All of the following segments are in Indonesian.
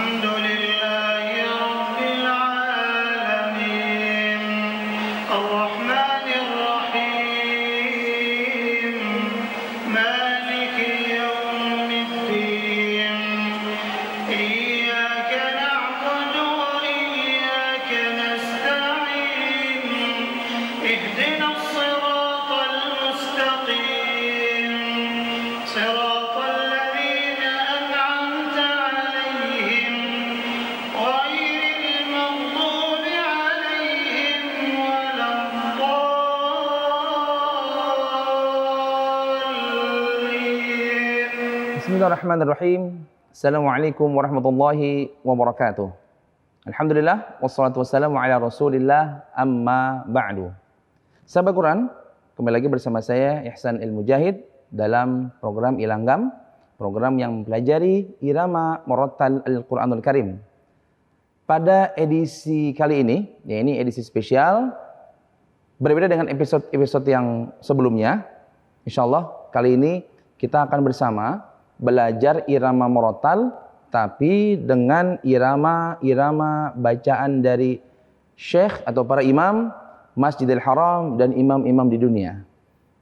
الحمد لله رب العالمين الرحمن الرحيم مالك يوم الدين إياك نعبد وإياك نستعين اهدنا الصراط المستقيم صراط الذين أنعمت عليهم غير المغضوب عليهم ولا الضالين. Bismillahirrahmanirrahim. Assalamualaikum warahmatullahi wabarakatuh. Alhamdulillah wassalatu wassalamu ala Rasulillah amma ba'du. Sahabat Quran, kembali lagi bersama saya Ihsan Al-Mujahid dalam program Ilanggam, program yang mempelajari irama murattal Al-Qur'anul Karim. Pada edisi kali ini, ya ini edisi spesial, berbeda dengan episode-episode yang sebelumnya. Insyaallah kali ini kita akan bersama belajar irama murattal, tapi dengan irama-irama bacaan dari syekh atau para imam Masjidil Haram dan imam-imam di dunia.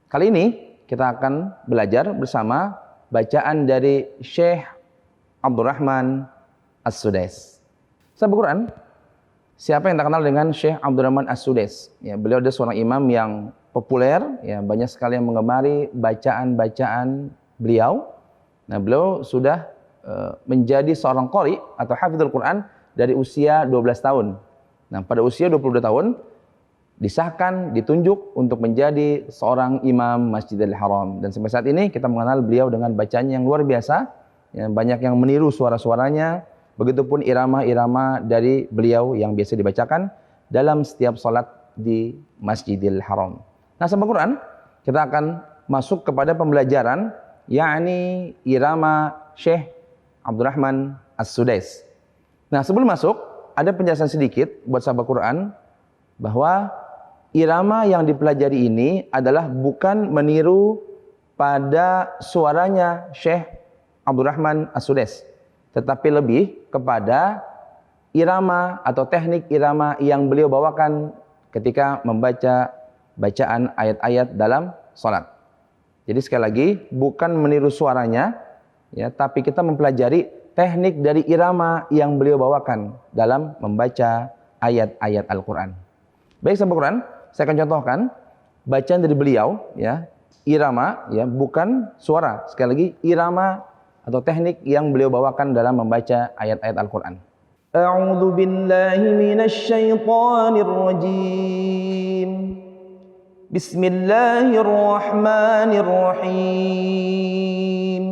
Kali ini kita akan belajar bersama bacaan dari Syekh Abdurrahman As-Sudais. Sahabat Quran, siapa yang tak kenal dengan Syekh Abdurrahman As-Sudais? Ya, beliau adalah seorang imam yang populer, ya, banyak sekali yang menggemari bacaan-bacaan beliau. Nah, beliau sudah menjadi seorang qari atau hafizul Quran dari usia 12 tahun. Nah, pada usia 22 tahun disahkan, ditunjuk untuk menjadi seorang imam Masjidil Haram. Dan sampai saat ini kita mengenal beliau dengan bacaan yang luar biasa, ya, banyak yang meniru suara-suaranya. Begitupun irama-irama dari beliau yang biasa dibacakan dalam setiap salat di Masjidil Haram. Nah, sahabat Quran, kita akan masuk kepada pembelajaran, yakni irama Syekh Abdurrahman As-Sudais. Nah, sebelum masuk, ada penjelasan sedikit buat sahabat Quran bahwa irama yang dipelajari ini adalah bukan meniru pada suaranya Syekh Abdurrahman As-Sudais, tetapi lebih kepada irama atau teknik irama yang beliau bawakan ketika membaca bacaan ayat-ayat dalam salat. Jadi sekali lagi, bukan meniru suaranya, ya, tapi kita mempelajari teknik dari irama yang beliau bawakan dalam membaca ayat-ayat Al-Quran. Baik sahabat Quran, saya akan contohkan bacaan dari beliau, ya, irama, ya, bukan suara. Sekali lagi, irama atau teknik yang beliau bawakan dalam membaca ayat-ayat Al-Quran. A'udzu billahi minasy syaithanir rajim. Bismillahirrahmanirrahim.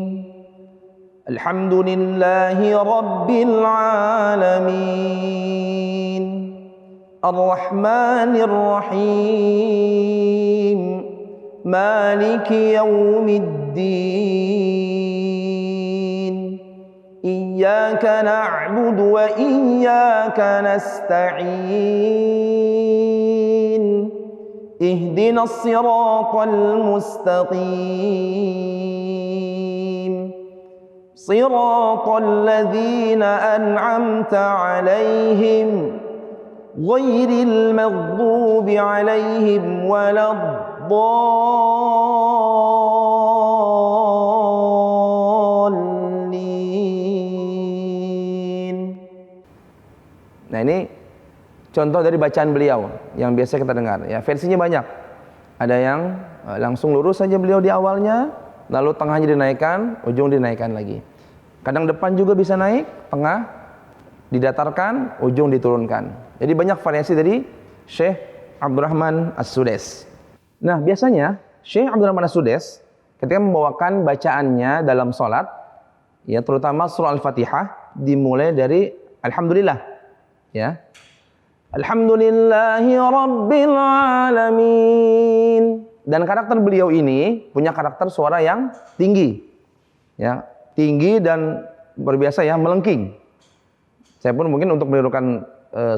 Alhamdulillahi rabbil alamin. Ar-Rahmanir Rahim. Maliki yaumiddin. Iyyaka na'budu wa iyyaka nasta'in. اهدنا الصراط المستقيم صراط الذين أنعمت عليهم غير المغضوب عليهم ولا الضالين. Nah, ini contoh dari bacaan beliau yang biasa kita dengar. Ya, versinya banyak. Ada yang langsung lurus saja beliau di awalnya, lalu tengahnya dinaikkan, ujung dinaikkan lagi. Kadang depan juga bisa naik, tengah didatarkan, ujung diturunkan. Jadi banyak variasi dari Syekh Abdurrahman As-Sudais. Nah, biasanya Syekh Abdurrahman As-Sudais ketika membawakan bacaannya dalam salat, ya, terutama surah Al-Fatihah, dimulai dari Alhamdulillah, ya. Alhamdulillahi rabbil alamin. Dan karakter beliau ini punya karakter suara yang tinggi, ya, tinggi dan berbiasa, ya, melengking. Saya pun mungkin untuk menirukan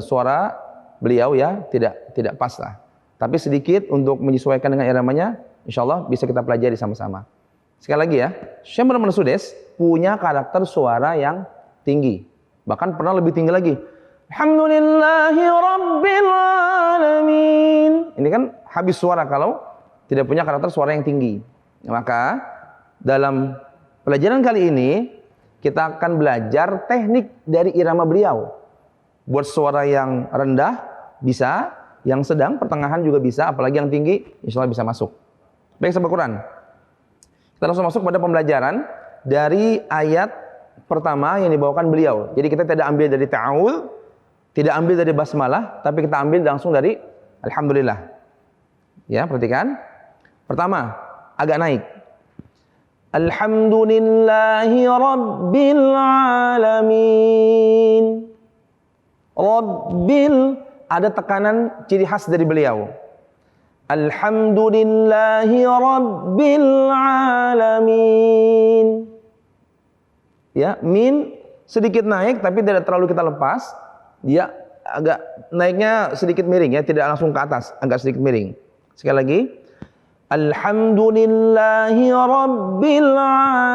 suara beliau, ya, tidak pas lah. Tapi sedikit untuk menyesuaikan dengan iramanya, insyaallah bisa kita pelajari sama-sama. Sekali lagi, ya, Syekh Abdurrahman As-Sudais punya karakter suara yang tinggi, Bahkan pernah lebih tinggi lagi. Alhamdulillahi Rabbil Alamin. Ini kan habis suara kalau tidak punya karakter suara yang tinggi. Maka dalam pelajaran kali ini kita akan belajar teknik dari irama beliau. Buat suara yang rendah bisa, yang sedang, pertengahan juga bisa, apalagi yang tinggi insya Allah bisa masuk. Baik sahabat Quran, kita langsung masuk pada pembelajaran dari ayat pertama yang dibawakan beliau. Jadi kita tidak ambil dari ta'awudz, tidak ambil dari basmalah, tapi kita ambil langsung dari alhamdulillah. Ya, perhatikan. Pertama, agak naik. Alhamdulillahi Rabbil Alamin. Rabbil, ada tekanan ciri khas dari beliau. Alhamdulillahi Rabbil Alamin. Ya, min sedikit naik tapi tidak terlalu kita lepas. Dia agak naiknya sedikit miring ya, tidak langsung ke atas, agak sedikit miring. Sekali lagi. Alhamdulillahi Rabbil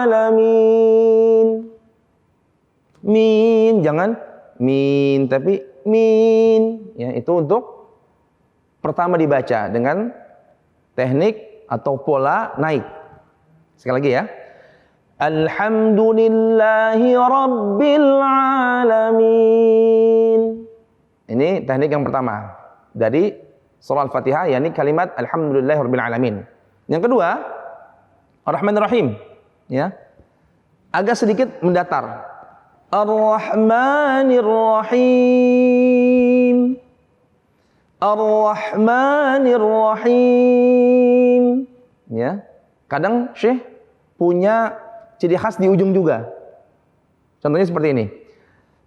Alamin. Min, jangan min tapi min. Ya, itu untuk pertama dibaca dengan teknik atau pola naik. Sekali lagi ya. Alhamdulillahi Rabbil Alamin. Ini teknik yang pertama dari surah Al-Fatihah, yakni kalimat Alhamdulillahi Rabbil Alamin. Yang kedua, Ar-Rahmanir Rahim. Ya. Agak sedikit mendatar. Ar-Rahmanir Rahim. Ar-Rahmanir Rahim. Ya. Kadang Syekh punya ciri khas di ujung juga. Contohnya seperti ini.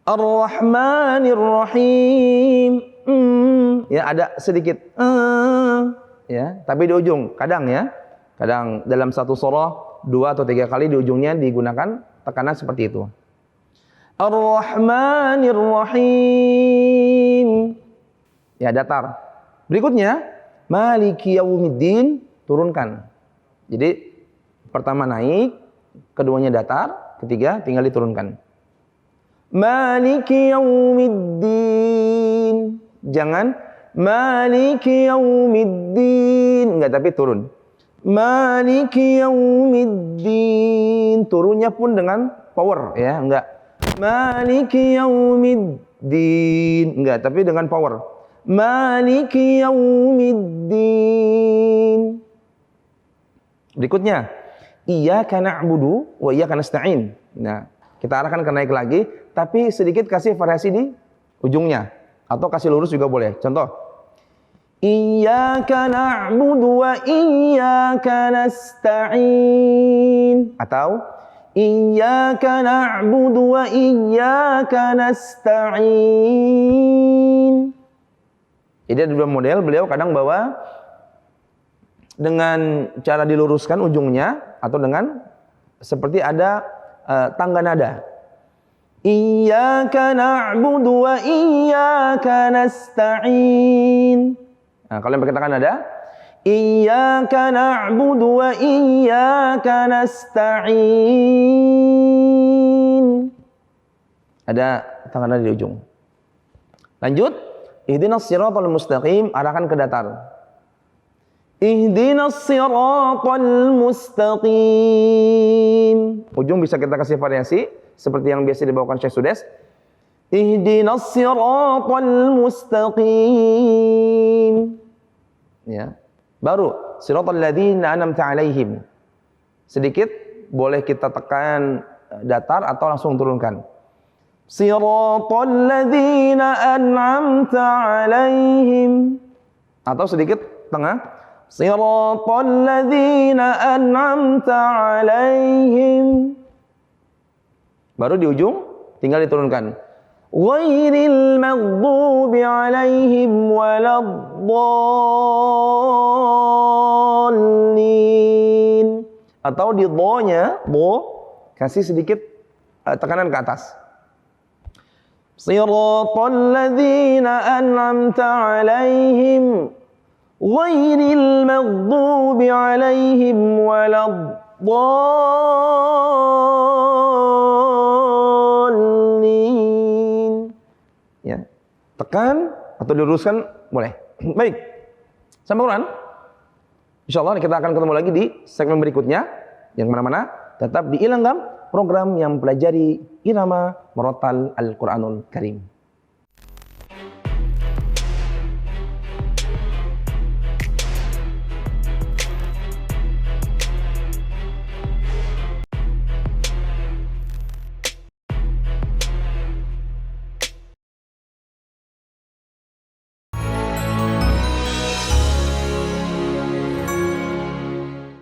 Ar-Rahmanir Rahim. Ya, ada sedikit ya, tapi di ujung. Kadang ya. Kadang dalam satu surah 2 atau 3 kali di ujungnya digunakan tekanan seperti itu. Ar-Rahmanir Rahim. Ya, datar. Berikutnya, Maliki Yaumiddin, turunkan. Jadi pertama naik, keduanya datar, ketiga tinggal diturunkan. Maliki Yaumiddin. Jangan Maliki Yaumiddin, enggak, tapi turun. Maliki Yaumiddin. Turunnya pun dengan power ya, enggak. Maliki Yaumiddin, enggak, tapi dengan power. Maliki Yaumiddin. Berikutnya, Iyyaka na'budu wa iyyaka nasta'in. Nah, kita arahkan ke naik lagi, tapi sedikit kasih variasi di ujungnya. Atau kasih lurus juga boleh. Contoh. Iyyaka na'budu wa iyyaka nasta'in. Atau Iyyaka na'budu wa iyyaka nasta'in. Jadi ada dua model, beliau kadang bawa dengan cara diluruskan ujungnya atau dengan seperti ada tangga nada. Iyyaka na'budu wa iyyaka nasta'in. Nah, kalau yang pakai tangga nada, Iyyaka na'budu wa iyyaka nasta'in. Ada tangga nada di ujung. Lanjut, ihdinas siratal mustaqim, arahkan ke datar. Ihdinas siratal mustaqim. Ujung bisa kita kasih variasi seperti yang biasa dibawakan Syekh Sudes. Ihdinas siratal mustaqim. Ya. Baru siratal ladzina an'amta 'alaihim. Sedikit boleh kita tekan datar atau langsung turunkan. Siratal ladzina an'amta 'alaihim. Atau sedikit tengah. Siratal ladzina an'amta 'alaihim. Baru di ujung tinggal diturunkan. Ghairil maghdubi 'alaihim waladdallin. Atau di do-nya, kasih sedikit tekanan ke atas. Siratal ladzina an'amta 'alaihim ghairil maghdubi 'alaihim waladdallin. ya. Tekan atau diluruskan boleh. Baik. Sampai Quran. Insyaallah kita akan ketemu lagi di segmen berikutnya. Yang mana-mana tetap di Ilanggam, program yang mempelajari irama merotal Al-Qur'anul Karim.